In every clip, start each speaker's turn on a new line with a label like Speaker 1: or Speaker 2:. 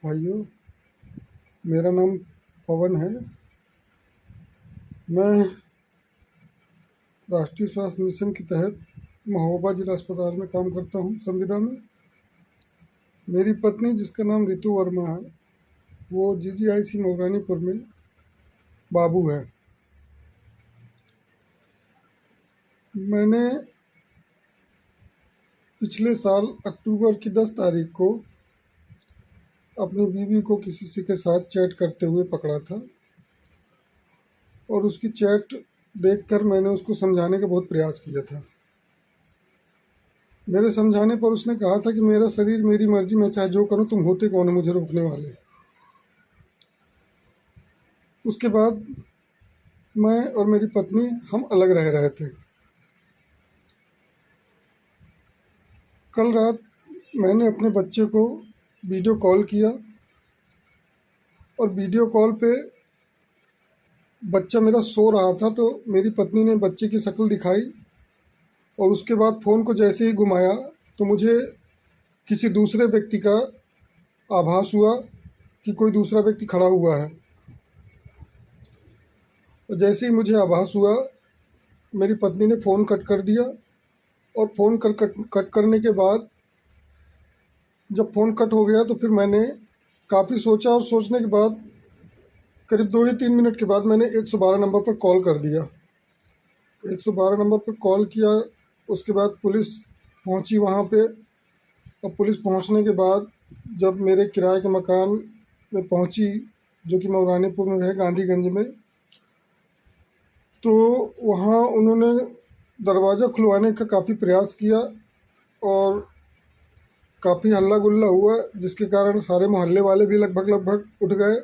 Speaker 1: भाइयों, मेरा नाम पवन है। मैं राष्ट्रीय स्वास्थ्य मिशन के तहत महोबा जिला अस्पताल में काम करता हूँ, संविदा में। मेरी पत्नी, जिसका नाम रितु वर्मा है, वो जीजीआईसी मऊरानीपुर में बाबू है। मैंने पिछले साल अक्टूबर की 10 तारीख को अपनी बीवी को किसी के साथ चैट करते हुए पकड़ा था और उसकी चैट देखकर मैंने उसको समझाने का बहुत प्रयास किया था। मेरे समझाने पर उसने कहा था कि मेरा शरीर मेरी मर्जी, मैं चाहे जो करूं, तुम होते कौन हो मुझे रोकने वाले। उसके बाद मैं और मेरी पत्नी हम अलग रह रहे थे। कल रात मैंने अपने बच्चे को वीडियो कॉल किया और वीडियो कॉल पे बच्चा मेरा सो रहा था, तो मेरी पत्नी ने बच्चे की शक्ल दिखाई और उसके बाद फ़ोन को जैसे ही घुमाया तो मुझे किसी दूसरे व्यक्ति का आभास हुआ कि कोई दूसरा व्यक्ति खड़ा हुआ है। और जैसे ही मुझे आभास हुआ, मेरी पत्नी ने फ़ोन कट कर दिया और फ़ोन कट करने के बाद जब फ़ोन कट हो गया तो फिर मैंने काफ़ी सोचा और सोचने के बाद करीब 2 ही 3 मिनट के बाद मैंने 112 नंबर पर कॉल कर दिया। 112 नंबर पर कॉल किया। उसके बाद पुलिस पहुंची वहां पे। और पुलिस पहुंचने के बाद जब मेरे किराए के मकान में पहुंची, जो कि मऊरानीपुर में है, गांधीगंज में, तो वहां उन्होंने दरवाज़ा खुलवाने का काफ़ी प्रयास किया और काफ़ी हल्ला गुल्ला हुआ, जिसके कारण सारे मोहल्ले वाले भी लगभग उठ गए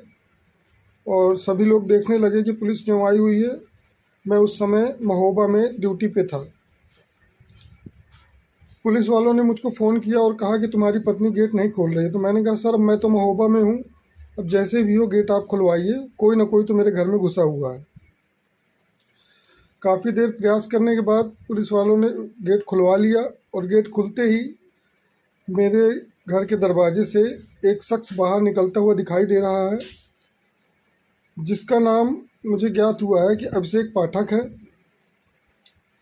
Speaker 1: और सभी लोग देखने लगे कि पुलिस क्यों आई हुई है। मैं उस समय महोबा में ड्यूटी पे था। पुलिस वालों ने मुझको फ़ोन किया और कहा कि तुम्हारी पत्नी गेट नहीं खोल रही है। तो मैंने कहा, सर मैं तो महोबा में हूँ, अब जैसे भी हो गेट आप खुलवाइए, कोई ना कोई तो मेरे घर में घुसा हुआ है। काफ़ी देर प्रयास करने के बाद पुलिस वालों ने गेट खुलवा लिया और गेट खुलते ही मेरे घर के दरवाजे से एक शख्स बाहर निकलता हुआ दिखाई दे रहा है, जिसका नाम मुझे ज्ञात हुआ है कि अभिषेक पाठक है।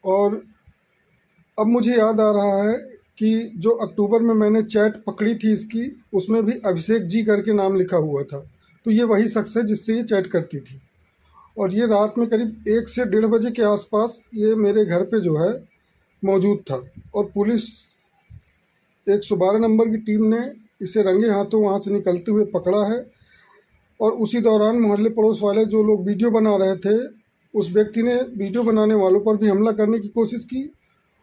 Speaker 1: और अब मुझे याद आ रहा है कि जो अक्टूबर में मैंने चैट पकड़ी थी इसकी, उसमें भी अभिषेक जी करके नाम लिखा हुआ था। तो ये वही शख्स है जिससे ये चैट करती थी। और ये रात में करीब 1 से 1:30 बजे के आसपास ये मेरे घर पे जो है मौजूद था। और पुलिस 112 नंबर की टीम ने इसे रंगे हाथों वहाँ से निकलते हुए पकड़ा है। और उसी दौरान मोहल्ले पड़ोस वाले जो लोग वीडियो बना रहे थे, उस व्यक्ति ने वीडियो बनाने वालों पर भी हमला करने की कोशिश की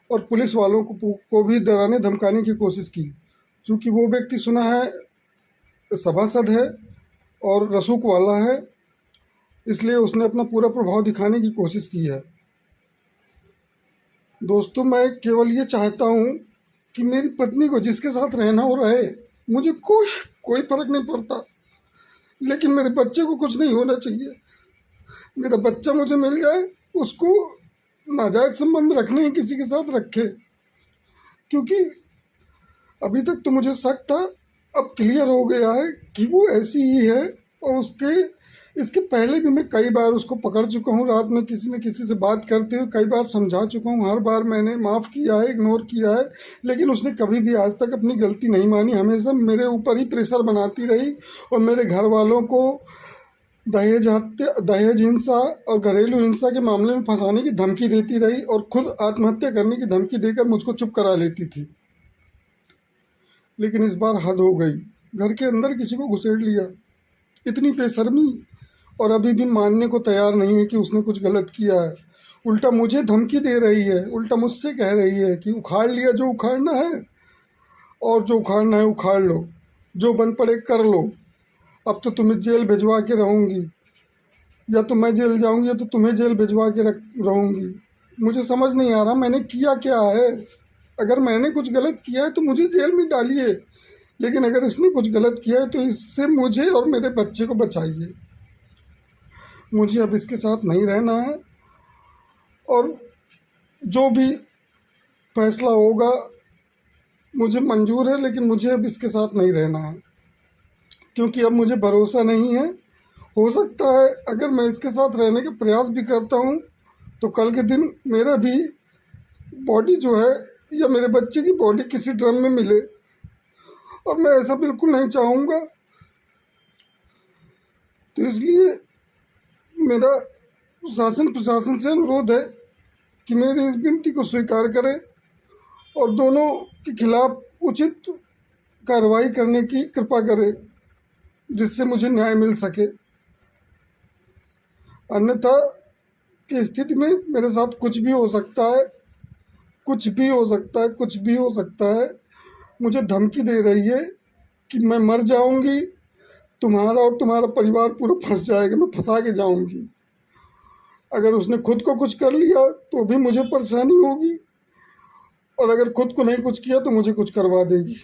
Speaker 1: और पुलिस वालों को भी डराने धमकाने की कोशिश की। चूँकि वो व्यक्ति सुना है सभासद है और रसूख वाला है, इसलिए उसने अपना पूरा प्रभाव दिखाने की कोशिश की है। दोस्तों, मैं केवल ये चाहता हूँ कि मेरी पत्नी को जिसके साथ रहना हो रहे, मुझे कोई फर्क नहीं पड़ता, लेकिन मेरे बच्चे को कुछ नहीं होना चाहिए। मेरा बच्चा मुझे मिल जाए, उसको नाजायज संबंध रखने ही किसी के साथ रखे, क्योंकि अभी तक तो मुझे शक था, अब क्लियर हो गया है कि वो ऐसी ही है। और इसके पहले भी मैं कई बार उसको पकड़ चुका हूँ, रात में किसी न किसी से बात करते हुए कई बार समझा चुका हूँ। हर बार मैंने माफ़ किया है, इग्नोर किया है, लेकिन उसने कभी भी आज तक अपनी गलती नहीं मानी। हमेशा मेरे ऊपर ही प्रेशर बनाती रही और मेरे घर वालों को दहेज हिंसा और घरेलू हिंसा के मामले में फंसाने की धमकी देती रही और खुद आत्महत्या करने की धमकी देकर मुझको चुप करा लेती थी। लेकिन इस बार हद हो गई, घर के अंदर किसी को घुसेड़ लिया। इतनी बेशर्मी, और अभी भी मानने को तैयार नहीं है कि उसने कुछ गलत किया है। उल्टा मुझे धमकी दे रही है, उल्टा मुझसे कह रही है कि उखाड़ लिया जो उखाड़ना है, और जो उखाड़ना है उखाड़ लो, जो बन पड़े कर लो। अब तो तुम्हें जेल भिजवा के रहूँगी, या तो मैं जेल जाऊँगी या तो तुम्हें जेल भिजवा के रहूँगी। मुझे समझ नहीं आ रहा मैंने किया क्या है। अगर मैंने कुछ गलत किया है तो मुझे जेल में डालिए, लेकिन अगर इसने कुछ गलत किया है तो इससे मुझे और मेरे बच्चे को बचाइए। मुझे अब इसके साथ नहीं रहना है, और जो भी फैसला होगा मुझे मंजूर है, लेकिन मुझे अब इसके साथ नहीं रहना है। क्योंकि अब मुझे भरोसा नहीं है। हो सकता है अगर मैं इसके साथ रहने का प्रयास भी करता हूँ तो कल के दिन मेरा भी बॉडी जो है या मेरे बच्चे की बॉडी किसी ड्रम में मिले, और मैं ऐसा बिल्कुल नहीं चाहूँगा। तो इसलिए मेरा शासन प्रशासन से अनुरोध है कि मेरी इस विनती को स्वीकार करें और दोनों के खिलाफ उचित कार्रवाई करने की कृपा करें, जिससे मुझे न्याय मिल सके। अन्यथा की स्थिति में मेरे साथ कुछ भी हो सकता है, कुछ भी हो सकता है, कुछ भी हो सकता है। मुझे धमकी दे रही है कि मैं मर जाऊंगी, तुम्हारा और तुम्हारा परिवार पूरा फंस जाएगा, मैं फंसा के जाऊंगी। अगर उसने खुद को कुछ कर लिया तो भी मुझे परेशानी होगी, और अगर खुद को नहीं कुछ किया तो मुझे कुछ करवा देगी।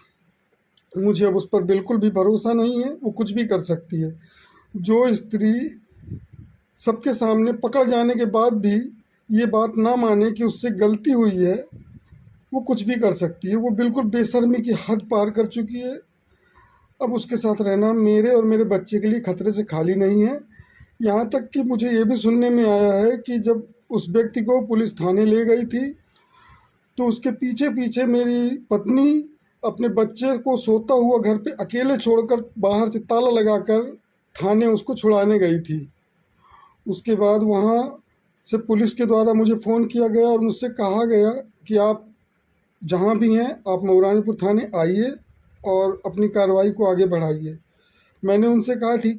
Speaker 1: मुझे अब उस पर बिल्कुल भी भरोसा नहीं है, वो कुछ भी कर सकती है। जो स्त्री सबके सामने पकड़ जाने के बाद भी ये बात ना माने कि उससे गलती हुई है, वो कुछ भी कर सकती है। वो बिल्कुल बेशर्मी की हद पार कर चुकी है। अब उसके साथ रहना मेरे और मेरे बच्चे के लिए खतरे से खाली नहीं है। यहाँ तक कि मुझे ये भी सुनने में आया है कि जब उस व्यक्ति को पुलिस थाने ले गई थी तो उसके पीछे पीछे मेरी पत्नी अपने बच्चे को सोता हुआ घर पे अकेले छोड़कर बाहर से ताला लगाकर थाने उसको छुड़ाने गई थी। उसके बाद वहाँ से पुलिस के द्वारा मुझे फ़ोन किया गया और मुझसे कहा गया कि आप जहाँ भी हैं आप मऊरानीपुर थाने आइए और अपनी कार्रवाई को आगे बढ़ाइए। मैंने उनसे कहा ठीक